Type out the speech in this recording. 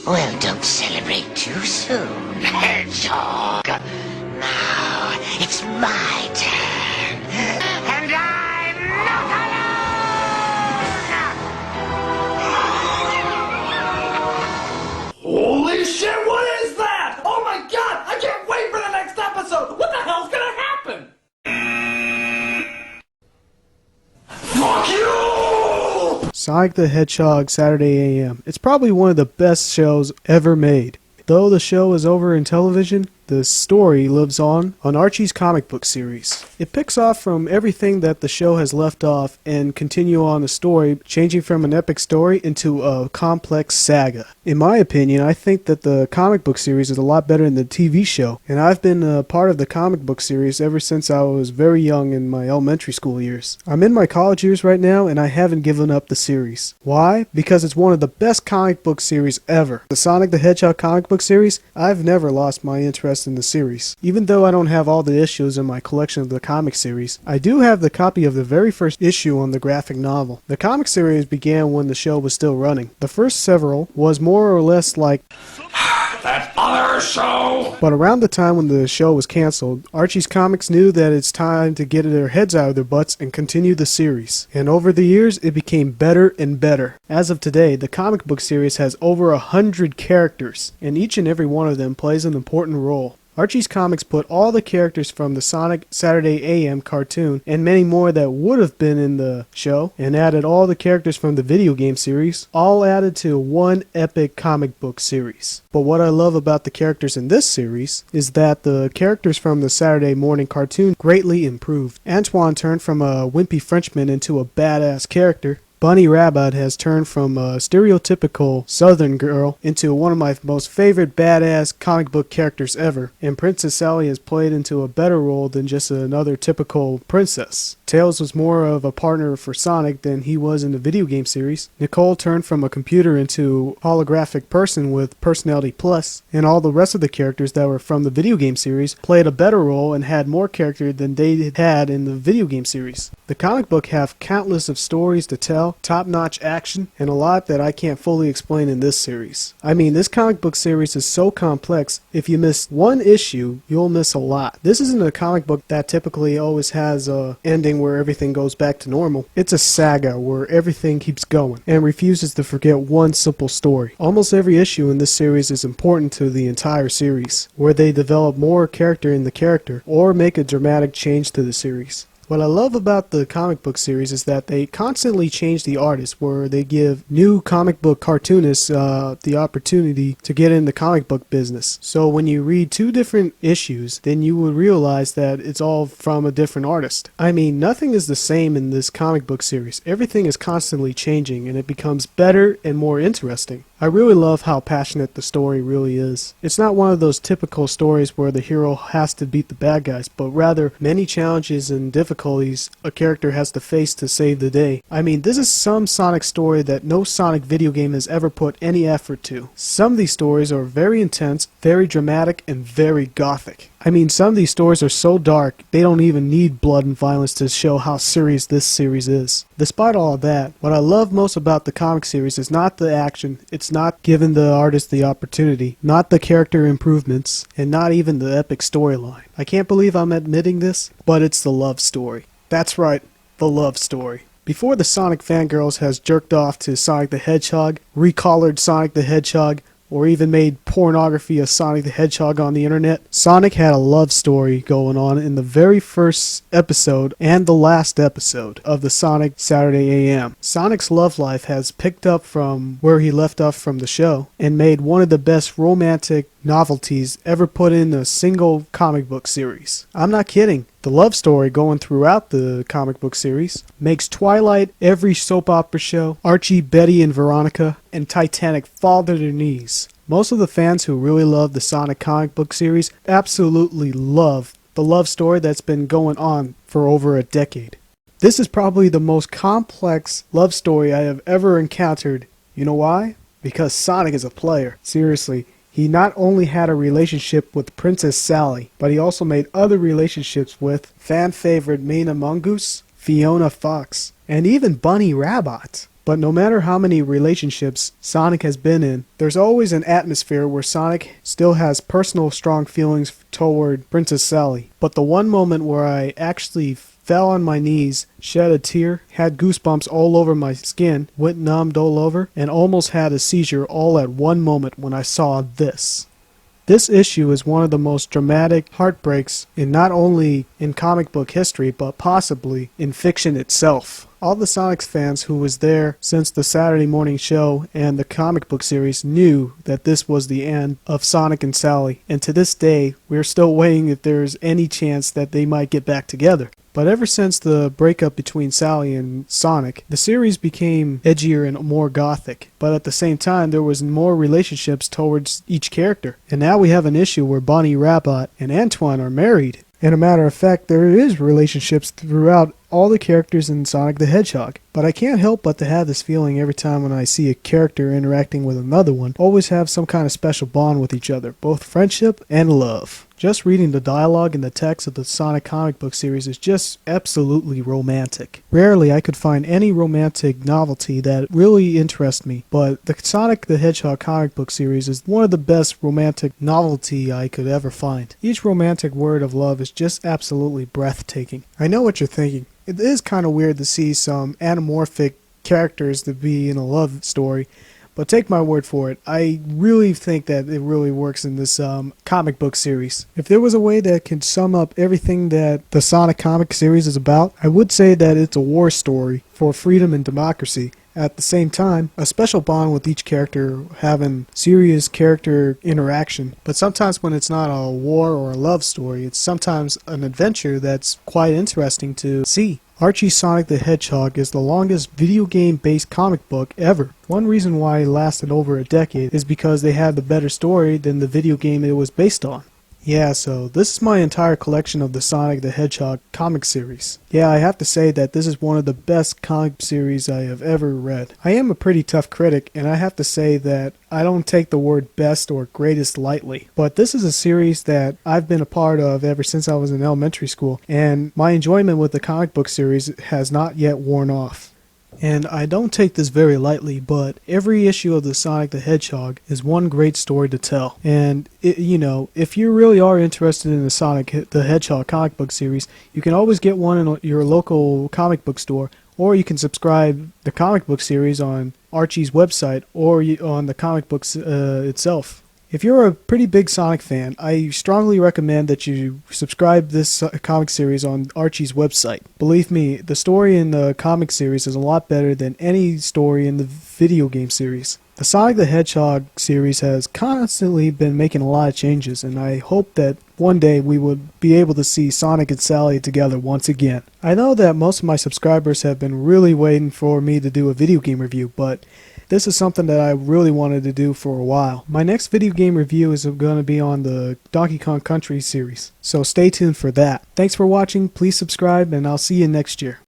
Well, don't celebrate too soon, Hedgehog. Now, it's my turn. And I'm not alone! Holy shit, what is that? Oh my god, I can't wait for the next episode! What the hell's gonna happen? Fuck you! Sonic the Hedgehog Saturday AM. It's probably one of the best shows ever made. Though the show is over in television, the story lives on Archie's comic book series. It picks off from everything that the show has left off and continue on the story, changing from an epic story into a complex saga. In my opinion, I think that the comic book series is a lot better than the TV show, and I've been a part of the comic book series ever since I was very young in my elementary school years. I'm in my college years right now, and I haven't given up the series. Why? Because it's one of the best comic book series ever. The Sonic the Hedgehog comic book series, I've never lost my interest in the series. Even though I don't have all the issues in my collection of the comic series, I do have the copy of the very first issue on the graphic novel. The comic series began when the show was still running. The first several was more or less like that other show! But around the time when the show was canceled, Archie's Comics knew that it's time to get their heads out of their butts and continue the series. And over the years, it became better and better. As of today, the comic book series has over 100 characters, and each and every one of them plays an important role. Archie's Comics put all the characters from the Sonic Saturday AM cartoon and many more that would have been in the show, and added all the characters from the video game series, all added to one epic comic book series. But what I love about the characters in this series is that the characters from the Saturday morning cartoon greatly improved. Antoine turned from a wimpy Frenchman into a badass character. Bunny Rabbit has turned from a stereotypical southern girl into one of my most favorite badass comic book characters ever, and Princess Sally has played into a better role than just another typical princess. Tails was more of a partner for Sonic than he was in the video game series. Nicole turned from a computer into a holographic person with personality plus, and all the rest of the characters that were from the video game series played a better role and had more character than they had in the video game series. The comic book have countless of stories to tell, top-notch action, and a lot that I can't fully explain in this series. I mean, this comic book series is so complex, if you miss one issue, you'll miss a lot. This isn't a comic book that typically always has a ending where everything goes back to normal. It's a saga where everything keeps going, and refuses to forget one simple story. Almost every issue in this series is important to the entire series, where they develop more character in the character, or make a dramatic change to the series. What I love about the comic book series is that they constantly change the artists, where they give new comic book cartoonists the opportunity to get in the comic book business. So when you read two different issues, then you would realize that it's all from a different artist. I mean, nothing is the same in this comic book series. Everything is constantly changing, and it becomes better and more interesting. I really love how passionate the story really is. It's not one of those typical stories where the hero has to beat the bad guys, but rather many challenges and difficulties a character has to face to save the day. I mean, this is some Sonic story that no Sonic video game has ever put any effort to. Some of these stories are very intense, very dramatic, and very gothic. I mean, some of these stories are so dark, they don't even need blood and violence to show how serious this series is. Despite all of that, what I love most about the comic series is not the action, it's not giving the artist the opportunity, not the character improvements, and not even the epic storyline. I can't believe I'm admitting this, but it's the love story. That's right, the love story. Before the Sonic fangirls has jerked off to Sonic the Hedgehog, recollared Sonic the Hedgehog, or even made pornography of Sonic the Hedgehog on the internet, Sonic had a love story going on in the very first episode and the last episode of the Sonic Saturday AM. Sonic's love life has picked up from where he left off from the show, and made one of the best romantic novelties ever put in a single comic book series. I'm not kidding. The love story going throughout the comic book series makes Twilight, every soap opera show, Archie, Betty, and Veronica, and Titanic fall to their knees. Most of the fans who really love the Sonic comic book series absolutely love the love story that's been going on for over a decade. This is probably the most complex love story I have ever encountered. You know why? Because Sonic is a player. Seriously. He not only had a relationship with Princess Sally, but he also made other relationships with fan favorite Mina Mongoose, Fiona Fox, and even Bunny Rabbit. But no matter how many relationships Sonic has been in, there's always an atmosphere where Sonic still has personal strong feelings toward Princess Sally. But the one moment where I actually fell on my knees, shed a tear, had goosebumps all over my skin, went numbed all over, and almost had a seizure all at one moment when I saw this. This issue is one of the most dramatic heartbreaks in not only in comic book history, but possibly in fiction itself. All the Sonic fans who was there since the Saturday morning show and the comic book series knew that this was the end of Sonic and Sally, and to this day, we're still waiting if there's any chance that they might get back together. But ever since the breakup between Sally and Sonic, the series became edgier and more gothic. But at the same time, there was more relationships towards each character. And now we have an issue where Bonnie Rabot and Antoine are married. And a matter of fact, there is relationships throughout all the characters in Sonic the Hedgehog. But I can't help but to have this feeling every time when I see a character interacting with another one, always have some kind of special bond with each other, both friendship and love. Just reading the dialogue and the text of the Sonic comic book series is just absolutely romantic. Rarely I could find any romantic novelty that really interests me, but the Sonic the Hedgehog comic book series is one of the best romantic novelty I could ever find. Each romantic word of love is just absolutely breathtaking. I know what you're thinking. It is kind of weird to see some anamorphic characters to be in a love story, but take my word for it, I really think that it really works in this comic book series. If there was a way that could sum up everything that the Sonic comic series is about, I would say that it's a war story for freedom and democracy. At the same time, a special bond with each character having serious character interaction. But sometimes when it's not a war or a love story, it's sometimes an adventure that's quite interesting to see. Archie Sonic the Hedgehog is the longest video game-based comic book ever. One reason why it lasted over a decade is because they had the better story than the video game it was based on. Yeah, so this is my entire collection of the Sonic the Hedgehog comic series. Yeah, I have to say that this is one of the best comic series I have ever read. I am a pretty tough critic, and I have to say that I don't take the word best or greatest lightly. But this is a series that I've been a part of ever since I was in elementary school, and my enjoyment with the comic book series has not yet worn off. And I don't take this very lightly, but every issue of the Sonic the Hedgehog is one great story to tell. And, if you really are interested in the Sonic the Hedgehog comic book series, you can always get one in your local comic book store, or you can subscribe the comic book series on Archie's website or on the comic books itself. If you're a pretty big Sonic fan, I strongly recommend that you subscribe this comic series on Archie's website. Believe me, the story in the comic series is a lot better than any story in the video game series. The Sonic the Hedgehog series has constantly been making a lot of changes, and I hope that one day we would be able to see Sonic and Sally together once again. I know that most of my subscribers have been really waiting for me to do a video game review, but this is something that I really wanted to do for a while. My next video game review is going to be on the Donkey Kong Country series, so stay tuned for that. Thanks for watching, please subscribe, and I'll see you next year.